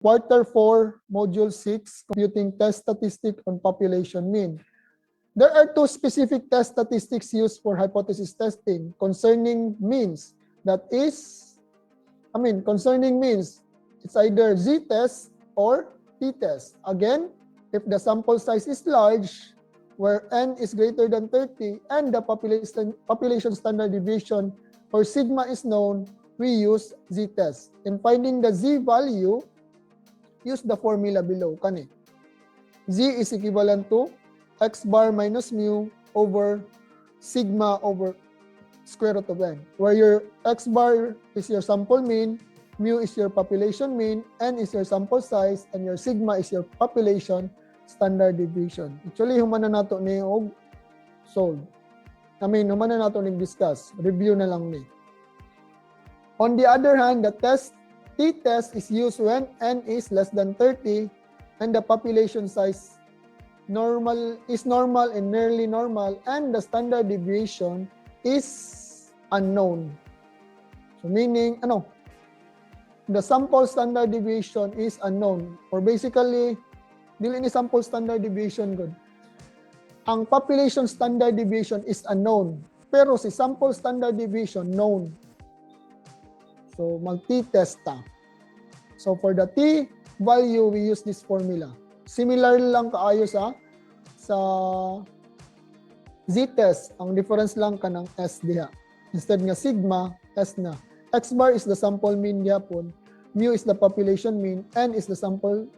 Quarter 4, Module 6, Computing Test Statistic on Population Mean. There are two specific test statistics used for hypothesis testing concerning means. Concerning means, it's either Z-test or T-test. Again, if the sample size is large, where n is greater than 30, and the population standard deviation or sigma is known, we use Z-test. In finding the Z value, use the formula below. Kani. Z is equivalent to x bar minus mu over sigma over square root of n, where your x bar is your sample mean, mu is your population mean, n is your sample size, and your sigma is your population standard deviation. Actually, humana nato ni og solve. Humana nato ni discuss. Review na lang ni. On the other hand, the T-test is used when n is less than 30 and the population size is normal and nearly normal and the standard deviation is unknown. So meaning, the sample standard deviation is unknown. Or basically, dili ni sample standard deviation good. Ang population standard deviation is unknown, pero si sample standard deviation known. So, mag-t-test ta. So, for the t value, we use this formula. Similar lang kaayo sa z-test. Ang difference lang ka ng s diha. Instead nga sigma, s na. X bar is the sample mean yapon. Mu is the population mean. N is the sample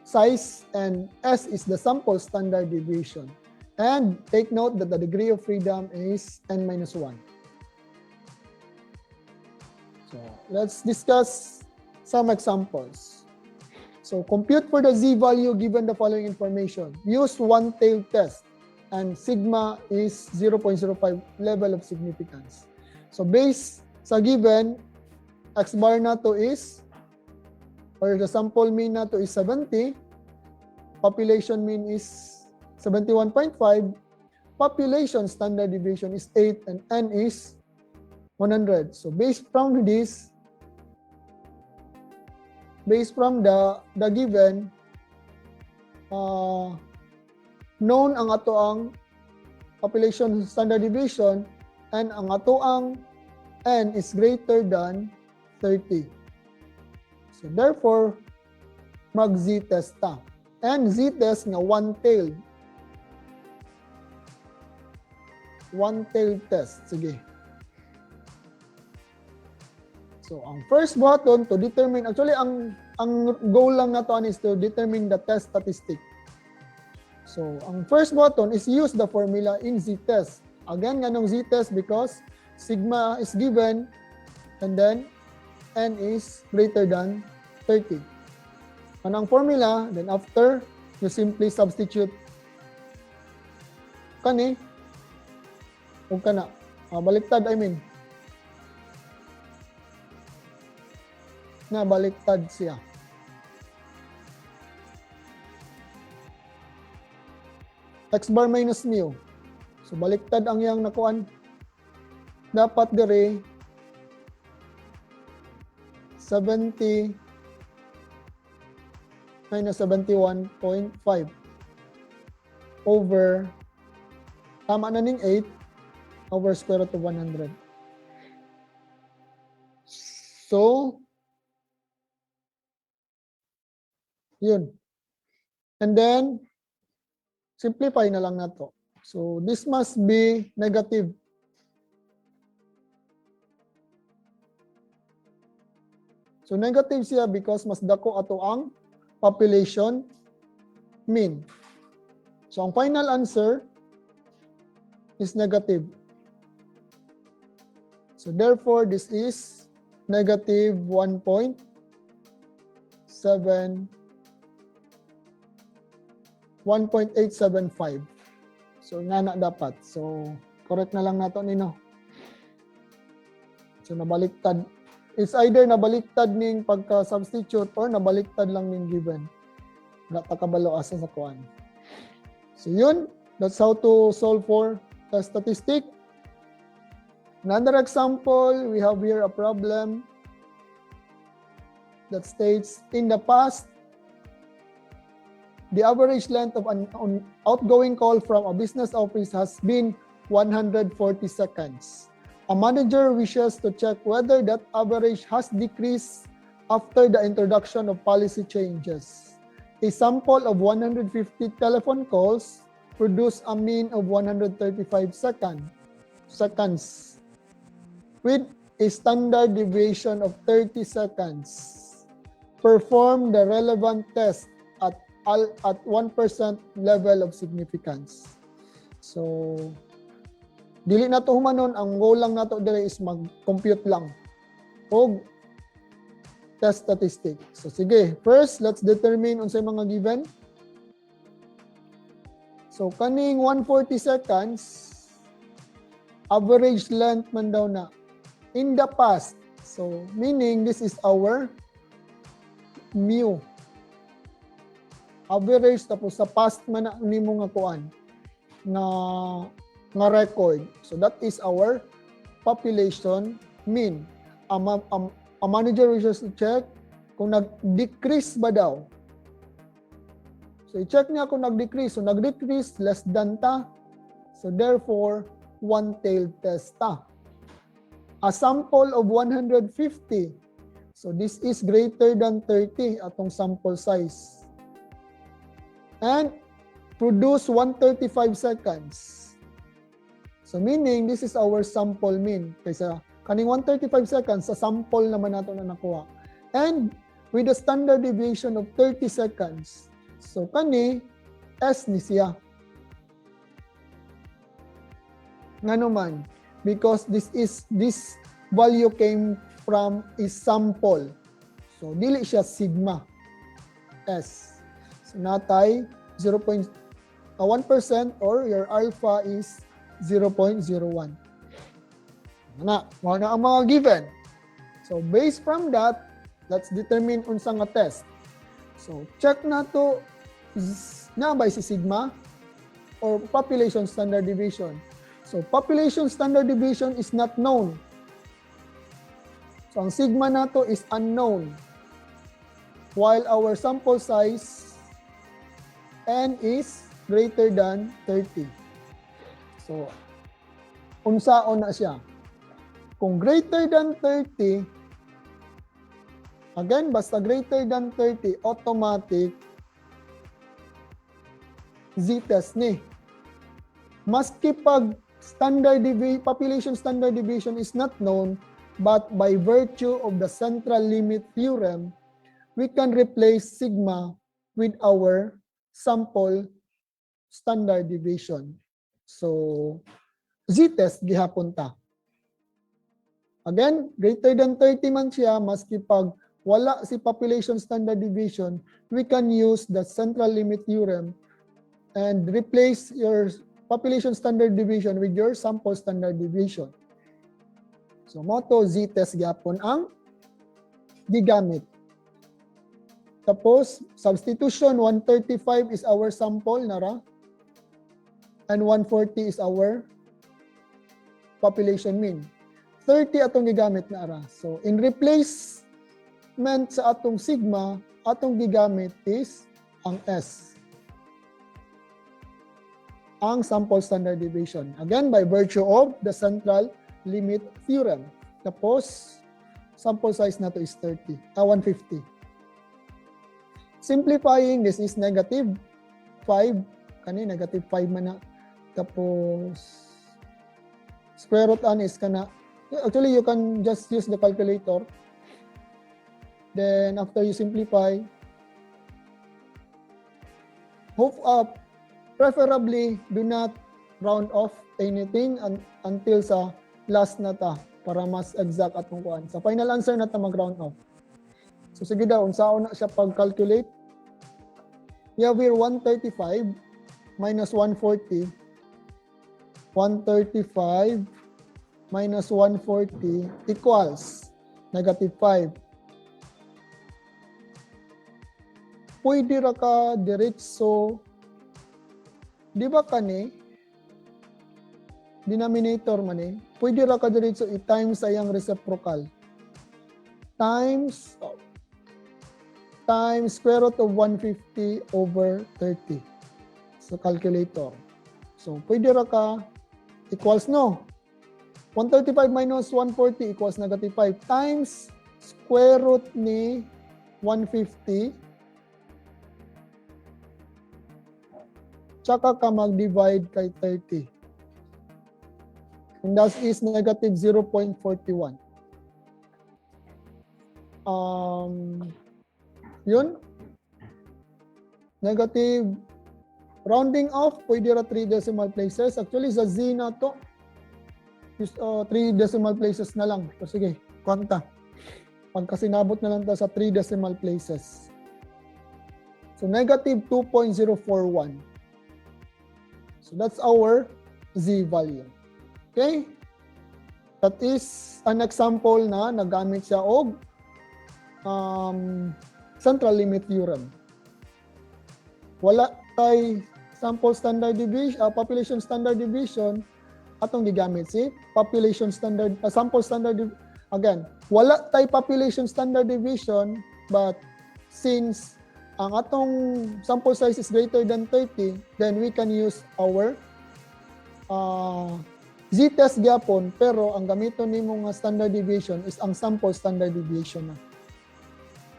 size. And S is the sample standard deviation. And take note that the degree of freedom is n-1. So, let's discuss some examples. So, compute for the Z value given the following information. Use one-tailed test and sigma is 0.05 level of significance. So, based sa given, X bar na to is, or the sample mean na to is 70, population mean is 71.5, population standard deviation is 8, and N is 100. So based from the given, known ang ato ang population standard deviation and ang ato ang N is greater than 30. So therefore, mag Z-test ta. And Z-test nga one-tailed. One-tailed test. Sige. So, ang first button to determine, actually, ang goal lang na to is to determine the test statistic. So, ang first button is use the formula in Z-test. Again, ganong Z-test because sigma is given and then N is greater than 30. Anong formula? Then after, you simply substitute kani o kana. Baliktad, na baliktad siya. X bar minus mu. So baliktad ang yang nakuan. Dapat dire 70 minus 71.5 over, tama na ning 8 over square root of 100. So yun. And then, simplify na lang na to. So, this must be negative. So, negative siya because mas dako ato ang population mean. So, ang final answer is negative. So, therefore, this is negative 1.7 1.875. So, nga na dapat. So, correct na lang nato nino. So, nabaliktad. It's either nabaliktad ning pagka-substitute or nabaliktad lang ning given. Wala ta kabalo asa sa kuan. So, yun. That's how to solve for the statistic. Another example, we have here a problem. that states, in the past, the average length of an outgoing call from a business office has been 140 seconds. A manager wishes to check whether that average has decreased after the introduction of policy changes. A sample of 150 telephone calls produce a mean of 135 seconds with a standard deviation of 30 seconds. Perform the relevant test at 1% level of significance. So, dili na to humanon, ang goal lang nato dire is mag-compute lang og test statistic. So sige, first let's determine unsay mga given. So kaning 140 seconds average length man daw na in the past. So meaning this is our mu. Average tapos sa past man na nimo nga kuan nga record. So that is our population mean. A manager wishes to check kung nag-decrease ba daw. So i-check niya kung nag-decrease. So nag-decrease less than ta. So therefore one-tailed test ta. A sample of 150. So this is greater than 30 atong sample size. And produce 135 seconds. So meaning this is our sample mean. Kaysa kaning 135 seconds sa sample naman nato na nakuha. And with a standard deviation of 30 seconds. So kani S ni siya. Ngano man? Because this value came from a sample. So dili siya sigma S. So natay 1% or your alpha is 0.01. Na ang mga given. So based from that, let's determine unsa nga test. So check na to na ba si sigma or population standard deviation. So population standard deviation is not known. So ang sigma nato is unknown. While our sample size n is greater than 30. So unsaon na siya? Kung greater than 30, again, basta greater than 30, automatic Z-test ni. Maski pag population standard deviation is not known, but by virtue of the central limit theorem, we can replace sigma with our sample standard deviation. So, Z-test gihapon ta. Again, greater than 30 man siya, maski pag wala si population standard deviation, we can use the central limit theorem and replace your population standard deviation with your sample standard deviation. So, moto Z-test gyapon ang gigamit. Tapos, substitution, 135 is our sample, nara? And 140 is our population mean. 30 atong gigamit na ara. So, in replacement sa atong sigma, atong gigamit is ang S. Ang sample standard deviation. Again, by virtue of the central limit theorem. Tapos, sample size nato is 150. Simplifying, this is negative 5. Kani, negative 5 man na. Tapos, square root an is kana. Actually, you can just use the calculator. Then, after you simplify, preferably, do not round off anything until sa last na ta para mas exact atong kuan. Sa final answer na ta mag-round off. So, sige daw, unsaon na siya pag-calculate. We have here 135 minus 140. 135 minus 140 equals negative 5. Pwede ra ka diretso, di ba kani, denominator man eh, pwede ra ka diretso i-times sayang reciprocal. Times times square root of 150 over 30 sa calculator. So, pwede ra ka equals no. 135 minus 140 equals negative 5 times square root ni 150 tsaka ka mag-divide kay 30. And that is negative 0.41. Yun. Negative. Rounding off, pwede ra 3 decimal places. Actually, sa Z na to, 3 decimal places na lang. So, sige, kwanta. Pagkasinabot na lang to sa 3 decimal places. So, negative 2.041. So, that's our Z value. Okay? That is an example na nagamit siya og central limit theorem. Wala tay sample standard deviation, population standard deviation atong gigamit si population standard sample standard again. Wala tay population standard deviation, but since ang atong sample size is greater than 30, then we can use our Z-test gyapon, pero ang gamiton nimo nga standard deviation is ang sample standard deviation na.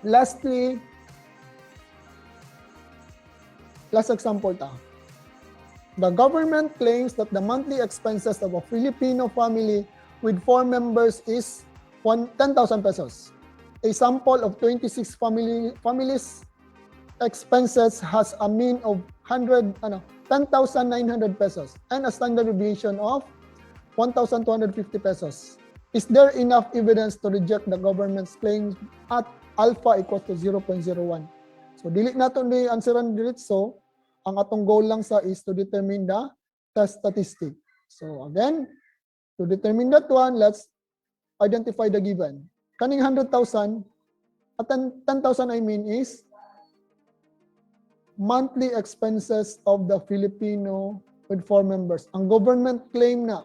Lastly, last example ta. The government claims that the monthly expenses of a Filipino family with 4 members is 10,000 pesos. A sample of 26 families expenses has a mean of 10,900 pesos and a standard deviation of 1,250 pesos. Is there enough evidence to reject the government's claims at alpha equals to 0.01? So, dili nato ni answeran diretso. Ang atong goal lang sa is to determine the test statistic. So, again, to determine that one, let's identify the given. Kaning 100,000, at 10,000 I mean is monthly expenses of the Filipino with 4 members. Ang government claim na.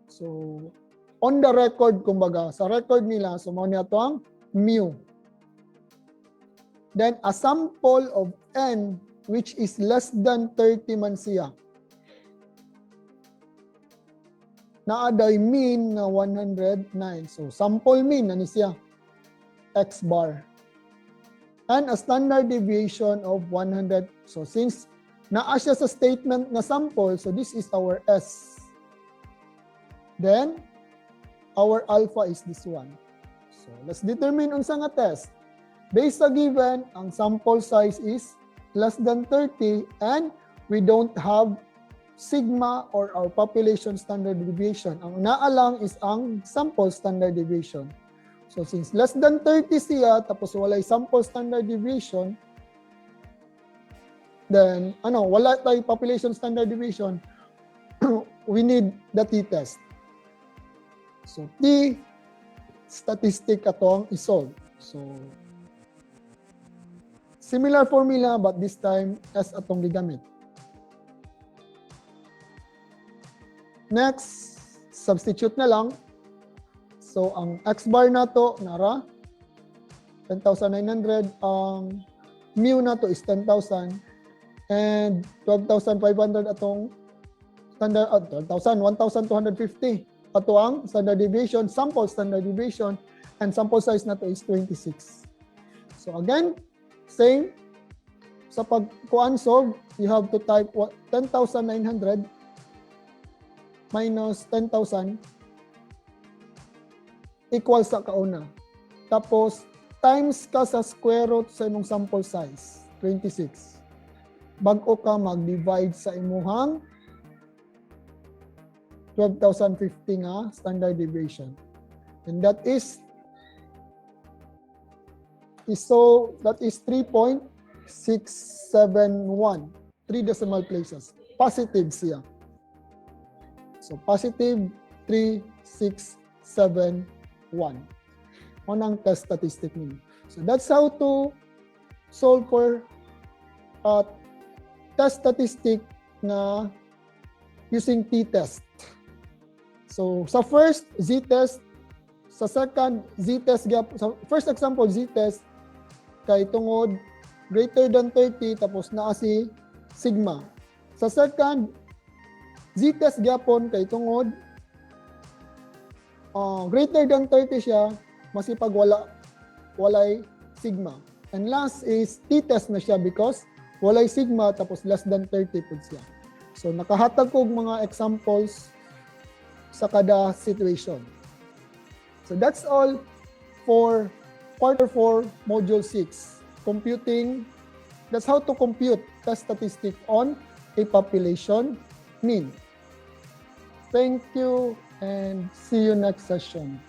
So, on the record, kumbaga, sa record nila, so mo niya ito ang mu. Then, a sample of n which is less than 30 man siya. Naaday mean na 109. So, sample mean, ano siya? X bar. And a standard deviation of 100. So, since naa siya sa statement na sample, so this is our S. Then, our alpha is this one. So, let's determine unsa nga test. Based sa given, ang sample size is less than 30 and we don't have sigma or our population standard deviation. Ang naalang is ang sample standard deviation. So, since less than 30 siya, tapos walay sample standard deviation, then, wala tayo population standard deviation, we need the t-test. So, T statistic atong isolve. So, similar formula but this time S atong gigamit. Next, substitute na lang. So, ang X bar na to, nara, 10,900. Ang mu na to is 10,000. And 12,500 atong standard, 1,250. Ato ang standard deviation, sample standard deviation, and sample size na to is 26. So again, same. Sa pagkuan solve, you have to type 10,900 minus 10,000 equals sa kauna. Tapos, times ka sa square root sa imong sample size, 26. Bago ka mag-divide sa imuhang 12,050 nga standard deviation. And that is 3.671. 3 decimal places. Positive siya. So, positive 3.671. Unang test statistic ninyo. So, that's how to solve for test statistic na using t-test. So, sa first, z-test. Sa second, z-test. Sa first example, z-test. kay tungod greater than 30 tapos naa si sigma. Sa second, z-test gyapon kay tungod greater than 30 siya, masipag walay sigma. And last is t-test na siya because walay sigma tapos less than 30 pud siya. So nakahatag ko og mga examples sa kada situation. So that's all for quarter 4 module 6 computing. That's how to compute test statistic on a population mean. Thank you and see you next session.